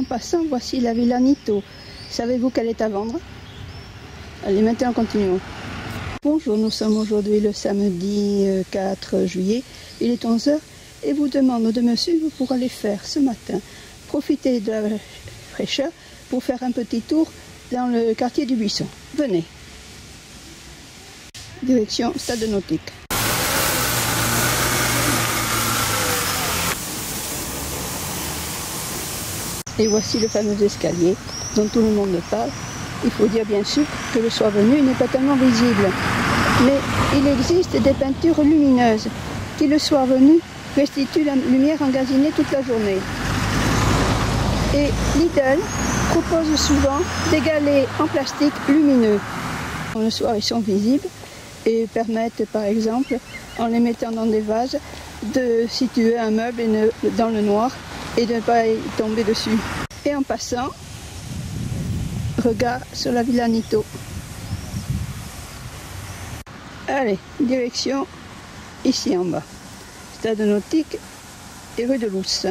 passant, voici la Villa Nito. Savez-vous qu'elle est à vendre? Allez, maintenant continuons. Bonjour, nous sommes aujourd'hui le samedi 4 juillet. Il est 11 h et vous demande de me suivre pour aller faire ce matin. Profitez de la fraîcheur pour faire un petit tour dans le quartier du Buisson. Venez. Direction Stade Nautique. Et voici le fameux escalier dont tout le monde parle. Il faut dire bien sûr que le soir venu, il n'est pas tellement visible. Mais il existe des peintures lumineuses qui, le soir venu, restituent la lumière engazinée toute la journée. Et Lidl propose souvent des galets en plastique lumineux. Le soir, ils sont visibles et permettent, par exemple, en les mettant dans des vases, de situer un meuble dans le noir et de ne pas y tomber dessus. Et en passant, regard sur la Villa Nito. Allez, direction ici en bas. Stade Nautique et rue de Lousse. Et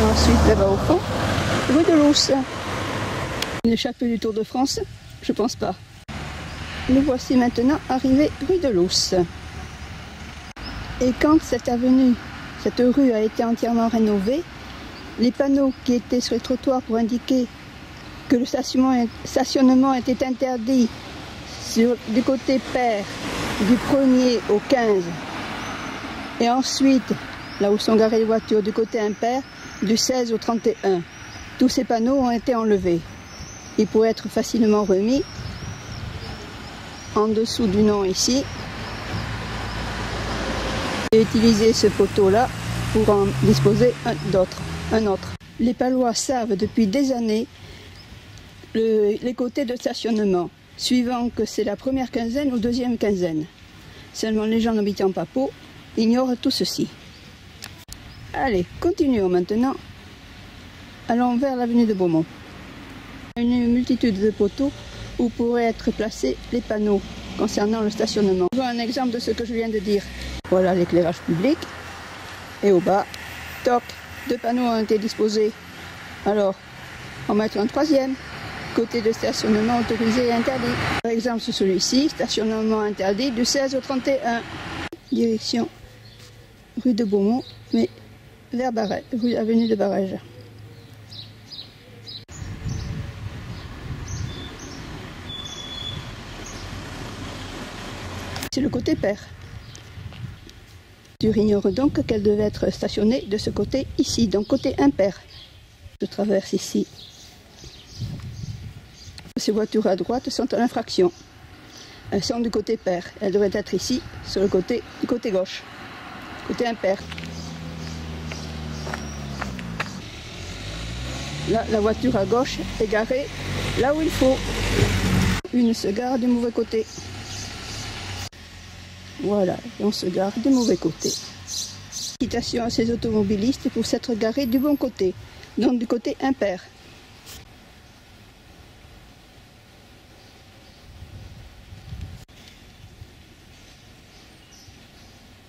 ensuite, là-bas au fond, rue de Lousse. Une échappée du Tour de France? Je pense pas. Nous voici maintenant arrivés rue de Lousse. Et quand cette rue a été entièrement rénovée, les panneaux qui étaient sur les trottoirs pour indiquer que le stationnement était interdit du côté pair du 1er au 15 et ensuite, là où sont garées les voitures, du côté impair du 16 au 31. Tous ces panneaux ont été enlevés. Ils pourraient être facilement remis en dessous du nom ici et utiliser ce poteau-là pour en disposer un autre. Les Palois savent depuis des années les côtés de stationnement, suivant que c'est la première quinzaine ou deuxième quinzaine. Seulement les gens n'habitant pas Pau ignorent tout ceci. Allez, continuons maintenant. Allons vers l'avenue de Beaumont. Une multitude de poteaux où pourraient être placés les panneaux concernant le stationnement. Voilà un exemple de ce que je viens de dire. Voilà l'éclairage public. Et au bas, toc, 2 panneaux ont été disposés. Alors, on va mettre un troisième. Côté de stationnement autorisé et interdit. Par exemple, sur celui-ci, stationnement interdit du 16 au 31. Direction rue de Beaumont, mais vers Barège, avenue de Barège. C'est le côté pair. Tu ignores donc qu'elle devait être stationnée de ce côté ici, donc côté impair. Je traverse ici. Ces voitures à droite sont en infraction. Elles sont du côté pair. Elles devraient être ici, sur le côté du côté gauche, côté impair. Là, la voiture à gauche est garée là où il faut. Une se gare du mauvais côté. Voilà, on se gare du mauvais côté. Citation à ces automobilistes pour s'être garés du bon côté, donc du côté impair.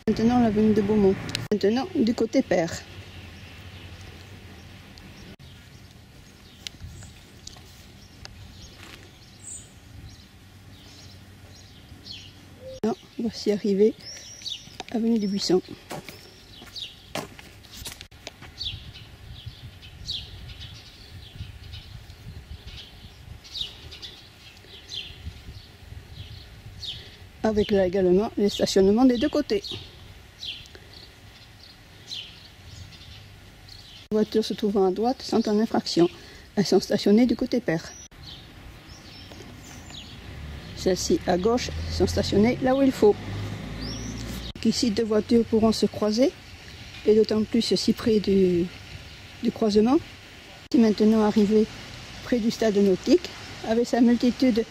Maintenant l'avenue de Beaumont. Maintenant du côté pair. Non, voici arrivé avenue du Buisson. Avec là également les stationnements des deux côtés. Les voitures se trouvant à droite sont en infraction. Elles sont stationnées du côté pair. Celles-ci à gauche sont stationnées là où il faut. Ici, 2 voitures pourront se croiser, et d'autant plus si près du croisement. C'est maintenant arrivé près du stade nautique, avec sa multitude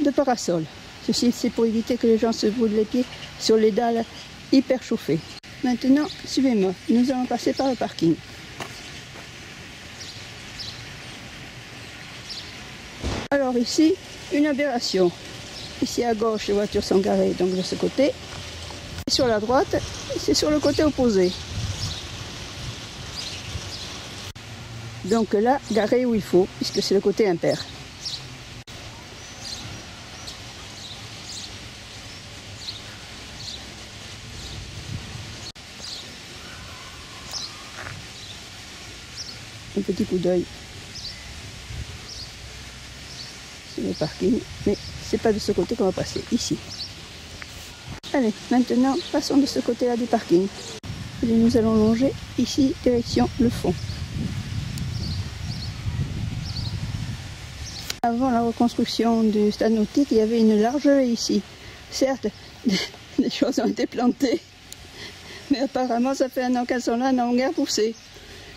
de parasols. Ceci, c'est pour éviter que les gens se brûlent les pieds sur les dalles hyper chauffées. Maintenant, suivez-moi, nous allons passer par le parking. Alors ici, une aberration. Ici à gauche, les voitures sont garées donc de ce côté. Et sur la droite, c'est sur le côté opposé. Donc là, garé où il faut, puisque c'est le côté impair. Un petit coup d'œil sur le parking, mais c'est pas de ce côté qu'on va passer, ici. Allez, maintenant passons de ce côté-là du parking. Et nous allons longer ici, direction le fond. Avant la reconstruction du stade nautique, il y avait une large haie ici. Certes, des choses ont été plantées, mais apparemment ça fait un an qu'elles sont là, elles n'ont guère poussé.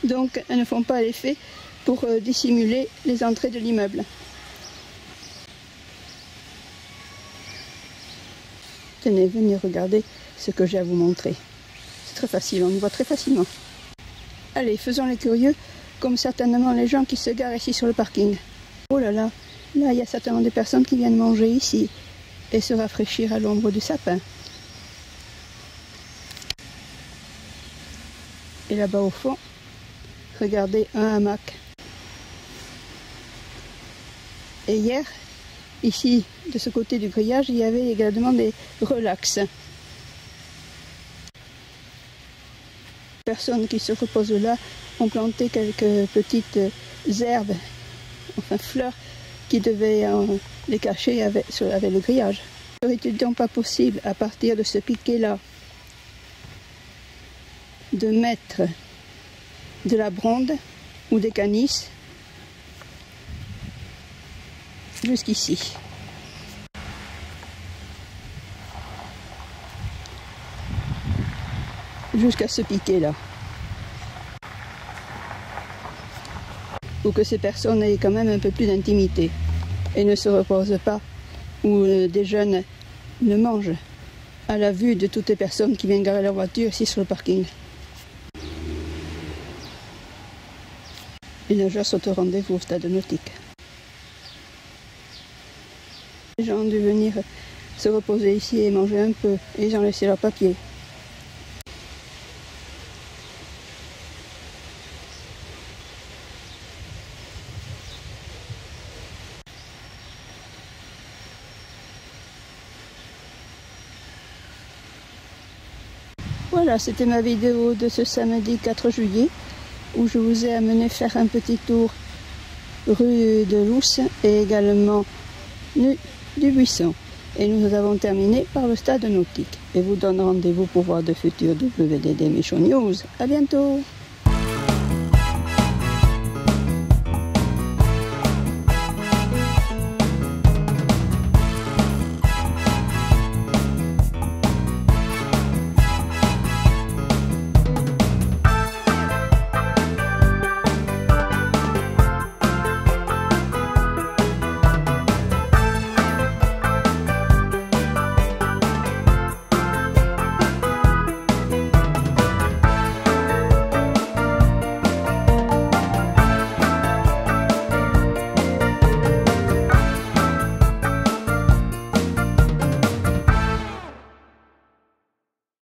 Donc elles ne font pas l'effet pour dissimuler les entrées de l'immeuble. Tenez, venez regarder ce que j'ai à vous montrer. C'est très facile, on y voit très facilement. Allez, faisons les curieux, comme certainement les gens qui se garent ici sur le parking. Oh là là, là il y a certainement des personnes qui viennent manger ici et se rafraîchir à l'ombre du sapin. Et là-bas au fond, regardez un hamac. Et hier, ici, de ce côté du grillage, il y avait également des relax. Les personnes qui se reposent là ont planté quelques petites herbes, enfin fleurs, qui devaient les cacher avec le grillage. Serait-il donc pas possible, à partir de ce piquet-là, de mettre de la bronde ou des canisses jusqu'ici. Jusqu'à ce piquet-là. Pour que ces personnes aient quand même un peu plus d'intimité et ne se reposent pas ou des jeunes ne mangent à la vue de toutes les personnes qui viennent garer leur voiture ici sur le parking. Les nageurs sont au rendez-vous au stade nautique. Les gens ont dû venir se reposer ici et manger un peu, et ils ont laissé leur papier. Voilà, c'était ma vidéo de ce samedi 4 juillet, où je vous ai amené faire un petit tour rue de Lousse et également du Buisson. Et nous avons terminé par le stade nautique. Et vous donne rendez-vous pour voir de futurs WDD Méchant News. À bientôt!